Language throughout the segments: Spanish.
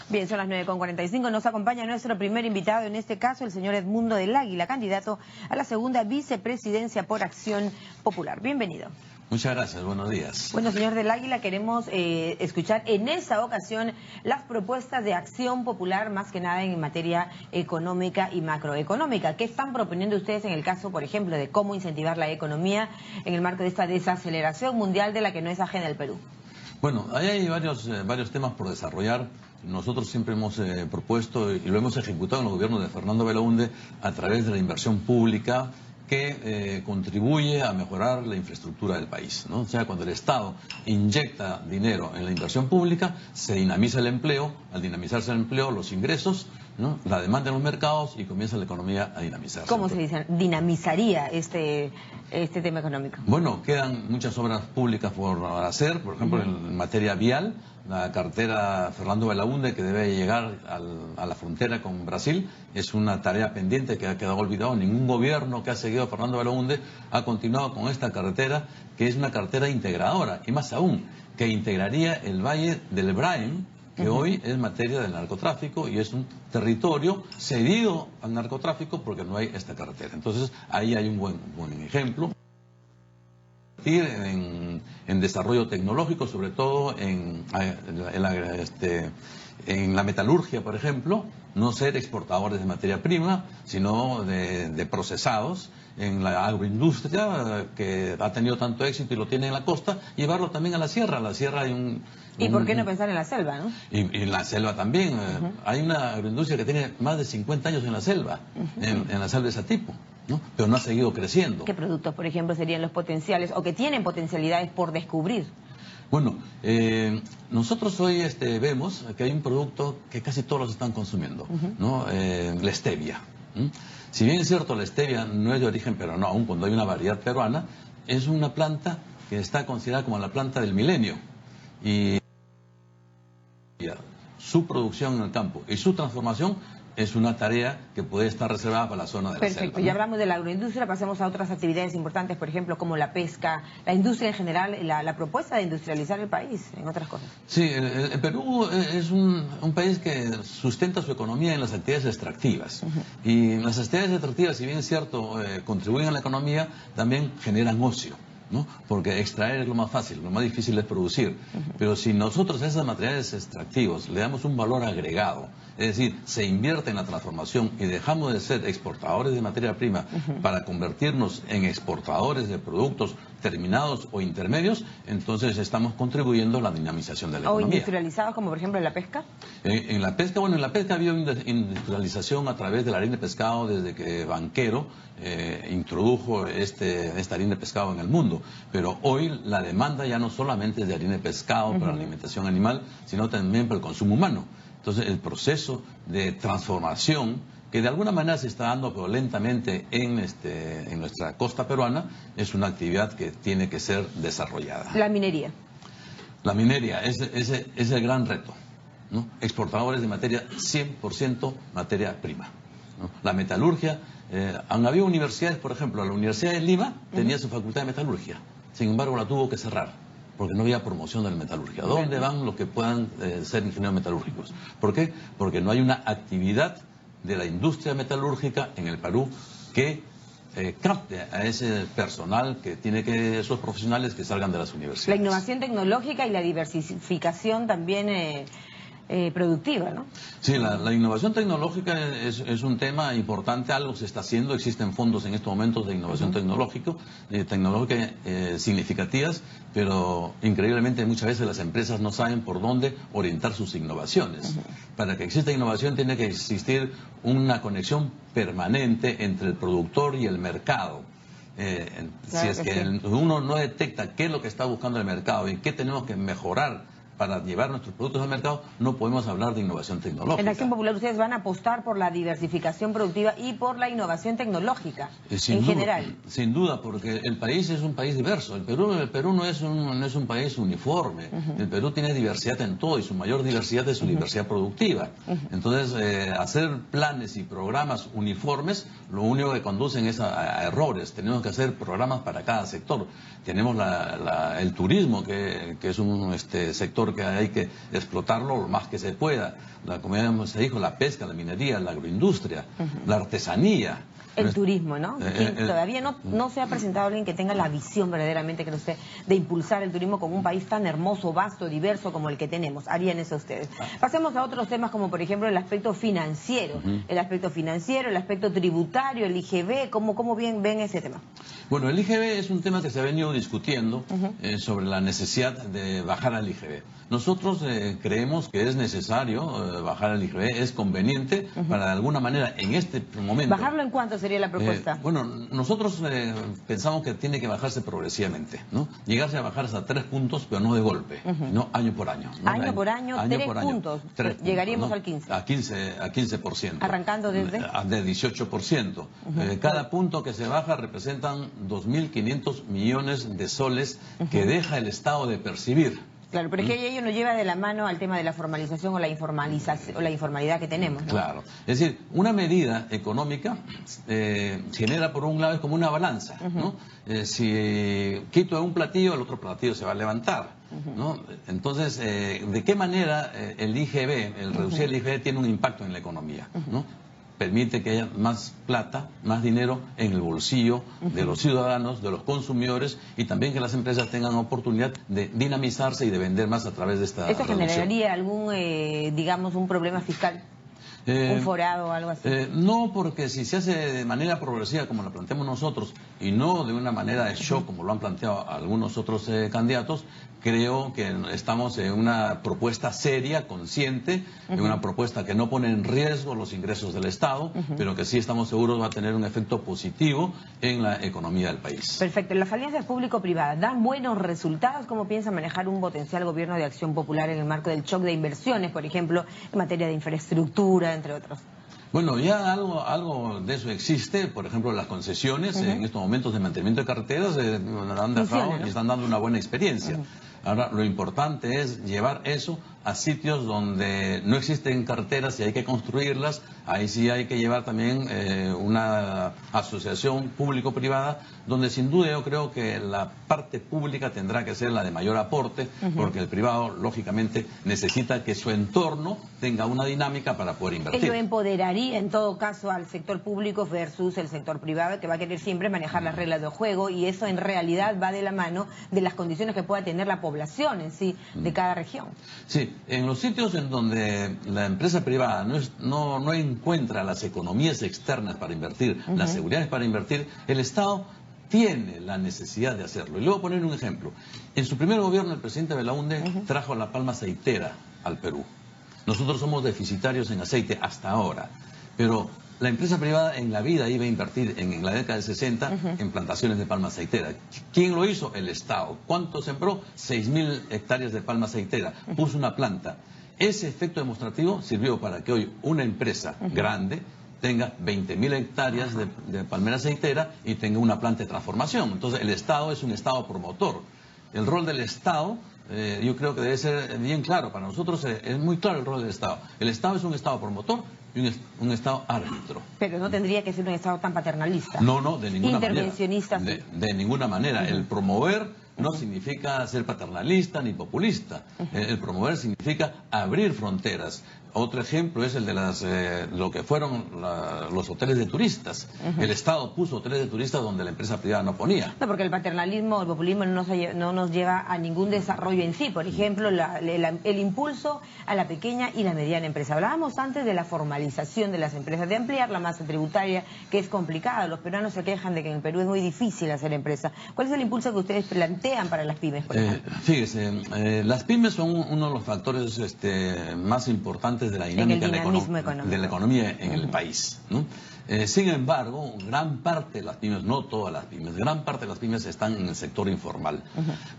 Bien, son las 9:45. Nos acompaña nuestro primer invitado, en este caso el señor Edmundo del Águila, candidato a la segunda vicepresidencia por Acción Popular. Bienvenido. Muchas gracias, buenos días. Bueno, señor del Águila, queremos escuchar en esta ocasión las propuestas de Acción Popular, más que nada en materia económica y macroeconómica. ¿Qué están proponiendo ustedes en el caso, por ejemplo, de cómo incentivar la economía en el marco de esta desaceleración mundial de la que no es ajena el Perú? Bueno, ahí hay varios temas por desarrollar. Nosotros siempre hemos propuesto y lo hemos ejecutado en el gobierno de Fernando Belaúnde a través de la inversión pública que contribuye a mejorar la infraestructura del país, ¿no? O sea, cuando el Estado inyecta dinero en la inversión pública, se dinamiza el empleo, al dinamizarse el empleo, los ingresos, ¿no?, la demanda en los mercados y comienza la economía a dinamizarse. ¿Cómo se dice? ¿Dinamizaría este tema económico? Bueno, quedan muchas obras públicas por hacer, por ejemplo, en materia vial, la carretera Fernando Belaúnde, que debe llegar a la frontera con Brasil, es una tarea pendiente que ha quedado olvidado. Ningún gobierno que ha seguido a Fernando Belaúnde ha continuado con esta carretera, que es una carretera integradora, y más aún, que integraría el Valle del Brain, que hoy es materia del narcotráfico y es un territorio cedido al narcotráfico porque no hay esta carretera. Entonces, ahí hay un buen ejemplo. En desarrollo tecnológico, sobre todo en la metalurgia, por ejemplo, no ser exportadores de materia prima, sino de procesados. En la agroindustria, que ha tenido tanto éxito y lo tiene en la costa, llevarlo también a la sierra. En la sierra hay ¿Y por qué no pensar en la selva, no? Y en la selva también. Hay una agroindustria que tiene más de 50 años en la selva, en la selva de ese tipo, ¿no? Pero no ha seguido creciendo. ¿Qué productos, por ejemplo, serían los potenciales o que tienen potencialidades por descubrir? Bueno, nosotros hoy vemos que hay un producto que casi todos los están consumiendo, ¿no? La stevia. Si bien es cierto, la stevia no es de origen peruano, aún cuando hay una variedad peruana, es una planta que está considerada como la planta del milenio. Y su producción en el campo y su transformación es una tarea que puede estar reservada para la zona de la selva. Perfecto, ya hablamos de la agroindustria, pasemos a otras actividades importantes, por ejemplo, como la pesca, la industria en general, la propuesta de industrializar el país, en otras cosas. Sí, el Perú es un país que sustenta su economía en las actividades extractivas. Y las actividades extractivas, si bien es cierto, contribuyen a la economía, también generan ocio, ¿no? Porque extraer es lo más fácil, lo más difícil es producir. Pero si nosotros a esos materiales extractivos le damos un valor agregado, es decir, se invierte en la transformación y dejamos de ser exportadores de materia prima para convertirnos en exportadores de productos terminados o intermedios, entonces estamos contribuyendo a la dinamización de la economía. ¿O industrializados, como por ejemplo en la pesca? En la pesca, bueno, en la pesca ha habido industrialización a través de la harina de pescado desde que Banquero introdujo esta harina de pescado en el mundo. Pero hoy la demanda ya no solamente es de harina de pescado para la alimentación animal, sino también para el consumo humano. Entonces, el proceso de transformación que de alguna manera se está dando pero lentamente en nuestra costa peruana, es una actividad que tiene que ser desarrollada. La minería. La minería es el gran reto, ¿no? Exportadores de materia 100% materia prima, ¿no? La metalurgia, han habido universidades, por ejemplo, la Universidad de Lima tenía su facultad de metalurgia, sin embargo la tuvo que cerrar porque no había promoción de la metalurgia. ¿Dónde van los que puedan ser ingenieros metalúrgicos? ¿Por qué? Porque no hay una actividad de la industria metalúrgica en el Perú que capte a ese personal que tiene que, esos profesionales que salgan de las universidades. La innovación tecnológica y la diversificación también productiva, ¿no? Sí, la innovación tecnológica es un tema importante, algo se está haciendo, existen fondos en estos momentos de innovación tecnológica significativas, pero increíblemente muchas veces las empresas no saben por dónde orientar sus innovaciones. Para que exista innovación tiene que existir una conexión permanente entre el productor y el mercado. Si es que uno no detecta qué es lo que está buscando el mercado y qué tenemos que mejorar para llevar nuestros productos al mercado, no podemos hablar de innovación tecnológica. En Acción Popular ustedes van a apostar por la diversificación productiva y por la innovación tecnológica en general. Sin duda, porque el país es un país diverso. El Perú no es un país uniforme. El Perú tiene diversidad en todo y su mayor diversidad es su diversidad productiva. Entonces, hacer planes y programas uniformes, lo único que conducen es a errores. Tenemos que hacer programas para cada sector. Tenemos el turismo, que es un sector que hay que explotarlo lo más que se pueda. como ya se dijo, la pesca, la minería, la agroindustria, la artesanía. El turismo, ¿no? Todavía no se ha presentado alguien que tenga la visión verdaderamente, cree usted, de impulsar el turismo con un país tan hermoso, vasto, diverso como el que tenemos. Harían eso ustedes. Pasemos a otros temas como, por ejemplo, el aspecto financiero. El aspecto financiero, el aspecto tributario, el IGB. ¿Cómo bien ven ese tema? Bueno, el IGB es un tema que se ha venido discutiendo sobre la necesidad de bajar al IGB. Nosotros creemos que es necesario bajar al IGB, es conveniente para de alguna manera en este momento. ¿Bajarlo en cuánto sería la propuesta? Bueno, nosotros pensamos que tiene que bajarse progresivamente, ¿no? Llegarse a bajar hasta 3 puntos, pero no de golpe, no año por año. ¿no? Año por año, 3 puntos. Llegaríamos al 15. A 15%. Arrancando desde... De 18%. Cada punto que se baja representan 2.500 millones de soles que deja el Estado de percibir. Claro, pero es que ello nos lleva de la mano al tema de la formalización o la informalización o la informalidad que tenemos, ¿no? Claro, es decir, una medida económica genera por un lado es como una balanza, ¿no? Si quito un platillo, el otro platillo se va a levantar, ¿no? Entonces, ¿de qué manera el IGB, el reducir el IGB tiene un impacto en la economía, ¿no? Permite que haya más plata, más dinero en el bolsillo de los ciudadanos, de los consumidores y también que las empresas tengan oportunidad de dinamizarse y de vender más a través de esta ¿Eso reducción. generaría algún, digamos, un problema fiscal? ¿Un forado o algo así? No, porque si se hace de manera progresiva como lo planteamos nosotros y no de una manera de shock como lo han planteado algunos otros candidatos, creo que estamos en una propuesta seria, consciente, en una propuesta que no pone en riesgo los ingresos del Estado, pero que sí estamos seguros va a tener un efecto positivo en la economía del país. Perfecto. ¿Las alianzas público-privadas dan buenos resultados? ¿Cómo piensa manejar un potencial gobierno de acción popular en el marco del shock de inversiones, por ejemplo, en materia de infraestructura, entre otros? Bueno, ya algo de eso existe, por ejemplo, las concesiones en estos momentos de mantenimiento de carreteras han dejado y están dando una buena experiencia. Ahora, lo importante es llevar eso a sitios donde no existen carreteras y hay que construirlas. Ahí sí hay que llevar también una asociación público-privada, donde sin duda yo creo que la parte pública tendrá que ser la de mayor aporte, porque el privado, lógicamente, necesita que su entorno tenga una dinámica para poder invertir. Ello empoderaría, en todo caso, al sector público versus el sector privado, que va a querer siempre manejar las reglas de juego, y eso en realidad va de la mano de las condiciones que pueda tener la población en sí de cada región. Sí, en los sitios en donde la empresa privada no encuentra las economías externas para invertir, las seguridades para invertir, el Estado tiene la necesidad de hacerlo. Y le voy a poner un ejemplo. En su primer gobierno, el presidente Belaúnde trajo la palma aceitera al Perú. Nosotros somos deficitarios en aceite hasta ahora, pero la empresa privada en la vida iba a invertir en la década de 60 en plantaciones de palma aceitera. ¿Quién lo hizo? El Estado. ¿Cuánto sembró? 6.000 hectáreas de palma aceitera. Puso una planta. Ese efecto demostrativo sirvió para que hoy una empresa grande tenga 20.000 hectáreas de palmera aceitera y tenga una planta de transformación. Entonces el Estado es un Estado promotor. El rol del Estado, yo creo que debe ser bien claro. Para nosotros es muy claro el rol del Estado. El Estado es un Estado promotor y un Estado árbitro. Pero no tendría que ser un Estado tan paternalista. No, de ninguna intervencionista, manera. De ninguna manera. El promover no significa ser paternalista ni populista. El promover significa abrir fronteras. Otro ejemplo es el de lo que fueron los hoteles de turistas. El Estado puso hoteles de turistas donde la empresa privada no ponía. No, porque el paternalismo, el populismo no nos lleva a ningún desarrollo en sí. Por ejemplo, el impulso a la pequeña y la mediana empresa. Hablábamos antes de la formalización de las empresas, de ampliar la masa tributaria, que es complicada. Los peruanos se quejan de que en el Perú es muy difícil hacer empresa. ¿Cuál es el impulso que ustedes plantean para las pymes, por ejemplo? Fíjese, las pymes son uno de los factores más importantes de la dinámica de la economía en el país, ¿no? Sin embargo, gran parte de las pymes, no todas las pymes, gran parte de las pymes están en el sector informal.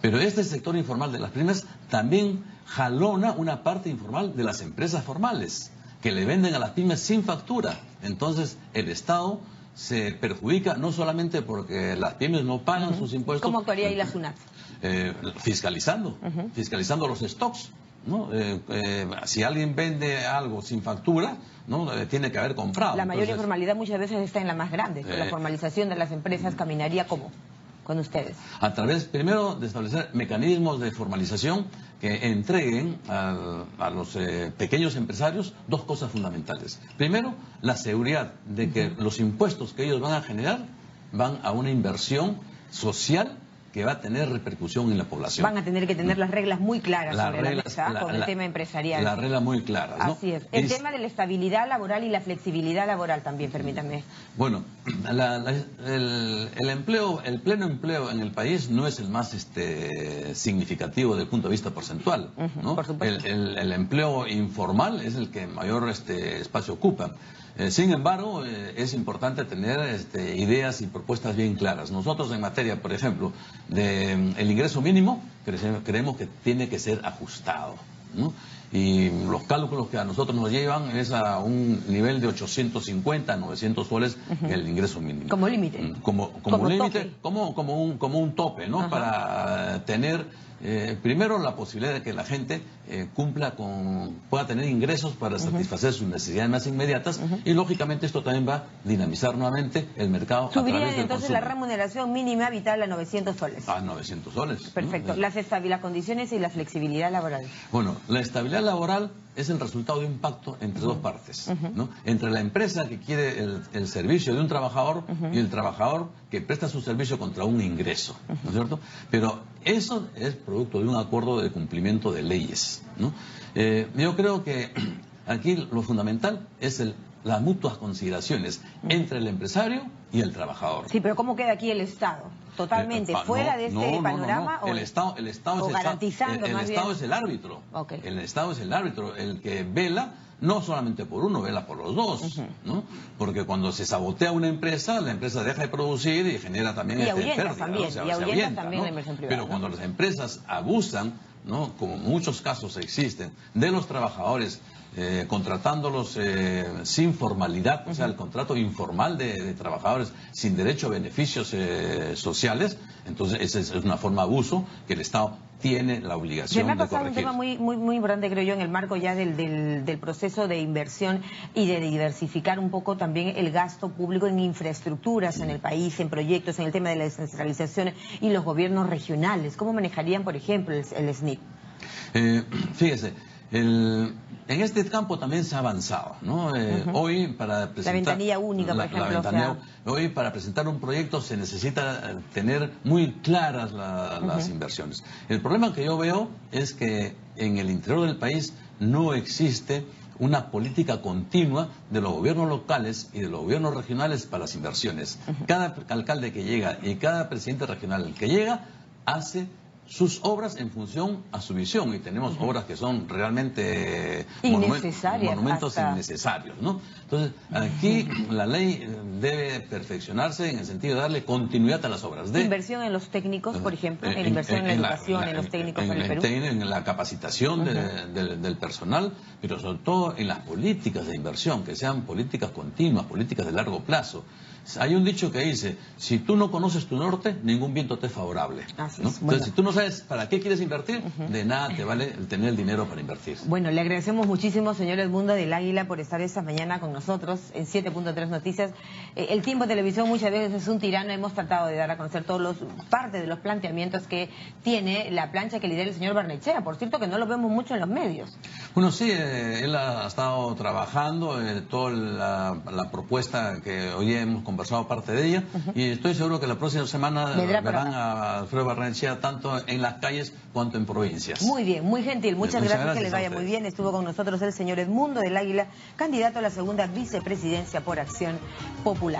Pero este sector informal de las pymes también jalona una parte informal de las empresas formales, que le venden a las pymes sin factura. Entonces, el Estado se perjudica no solamente porque las pymes no pagan sus impuestos. ¿Cómo actuaría ahí la SUNAT? Fiscalizando los stocks, ¿no? Si alguien vende algo sin factura, ¿no? Tiene que haber comprado. La mayor informalidad muchas veces está en la más grande. La formalización de las empresas caminaría ¿cómo? con ustedes? A través, primero, de establecer mecanismos de formalización que entreguen a los pequeños empresarios dos cosas fundamentales. Primero, la seguridad de que los impuestos que ellos van a generar van a una inversión social que va a tener repercusión en la población. Van a tener que tener las reglas muy claras sobre la mesa con el tema empresarial. Las reglas muy claras, ¿no? Así es. El tema de la estabilidad laboral y la flexibilidad laboral también, permítame. Bueno, el pleno empleo en el país no es el más significativo desde el punto de vista porcentual, ¿no? Por supuesto. El empleo informal es el que mayor espacio ocupa. Sin embargo, es importante tener ideas y propuestas bien claras. Nosotros en materia, por ejemplo, del ingreso mínimo, creemos que tiene que ser ajustado, ¿no? Y los cálculos que a nosotros nos llevan es a un nivel de 850, 900 soles el ingreso mínimo. Como límite. Como límite, como un tope, ¿no? Ajá. Para tener primero la posibilidad de que la gente pueda tener ingresos para satisfacer sus necesidades más inmediatas y lógicamente esto también va a dinamizar nuevamente el mercado. Subirían a través del entonces consumo. La remuneración mínima vital a 900 soles. A 900 soles. Perfecto. ¿No? Las condiciones y la flexibilidad laboral. Bueno, la estabilidad laboral es el resultado de un pacto entre dos partes, ¿no? Entre la empresa que quiere el servicio de un trabajador y el trabajador que presta su servicio contra un ingreso, ¿no es cierto? Pero eso es producto de un acuerdo de cumplimiento de leyes, ¿no? Yo creo que aquí lo fundamental es las mutuas consideraciones entre el empresario y el trabajador. Sí, pero ¿cómo queda aquí el Estado? Totalmente fuera de este panorama. El Estado es el árbitro. Okay. El Estado es el árbitro, el que vela no solamente por uno, vela por los dos, ¿no? Porque cuando se sabotea una empresa, la empresa deja de producir y genera también pérdida, también, ¿no? y ahuyenta ¿no? también la inversión privada. Pero cuando las empresas abusan, ¿no? Como muchos casos existen, de los trabajadores, contratándolos sin formalidad, o sea, el contrato informal de trabajadores sin derecho a beneficios sociales, entonces esa es una forma de abuso que el Estado tiene la obligación de corregir. Un tema muy importante, creo yo, en el marco ya del proceso de inversión y de diversificar un poco también el gasto público en infraestructuras en el país, en proyectos, en el tema de la descentralización y los gobiernos regionales. ¿Cómo manejarían, por ejemplo, el SNIC? Fíjese, en este campo también se ha avanzado, ¿no? Hoy para presentar la ventanilla única, por ejemplo. Hoy para presentar un proyecto se necesita tener muy claras las inversiones. El problema que yo veo es que en el interior del país no existe una política continua de los gobiernos locales y de los gobiernos regionales para las inversiones. Cada alcalde que llega y cada presidente regional que llega hace sus obras en función a su visión, y tenemos obras que son realmente monumentos innecesarios, ¿no? Entonces, aquí la ley debe perfeccionarse en el sentido de darle continuidad a las obras. Inversión en los técnicos, por ejemplo, en inversión en la educación, en los técnicos en el Perú. En la capacitación del personal, pero sobre todo en las políticas de inversión, que sean políticas continuas, políticas de largo plazo. Hay un dicho que dice, si tú no conoces tu norte, ningún viento te es favorable, ¿no? Entonces, si tú no sabes para qué quieres invertir, de nada te vale el tener el dinero para invertir. Bueno, le agradecemos muchísimo, señor Edmundo del Águila, por estar esta mañana con nosotros en 7.3 Noticias. El tiempo de televisión muchas veces es un tirano. Hemos tratado de dar a conocer parte de los planteamientos que tiene la plancha que lidera el señor Barnechea. Por cierto, que no lo vemos mucho en los medios. Bueno, sí, él ha estado trabajando toda la propuesta que hoy hemos conversado parte de ella, y estoy seguro que la próxima semana verán a Alfredo Barnechea tanto en las calles cuanto en provincias. Muy bien, muy gentil, muchas gracias, que les vaya muy bien. Estuvo con nosotros el señor Edmundo del Águila, candidato a la segunda vicepresidencia por Acción Popular.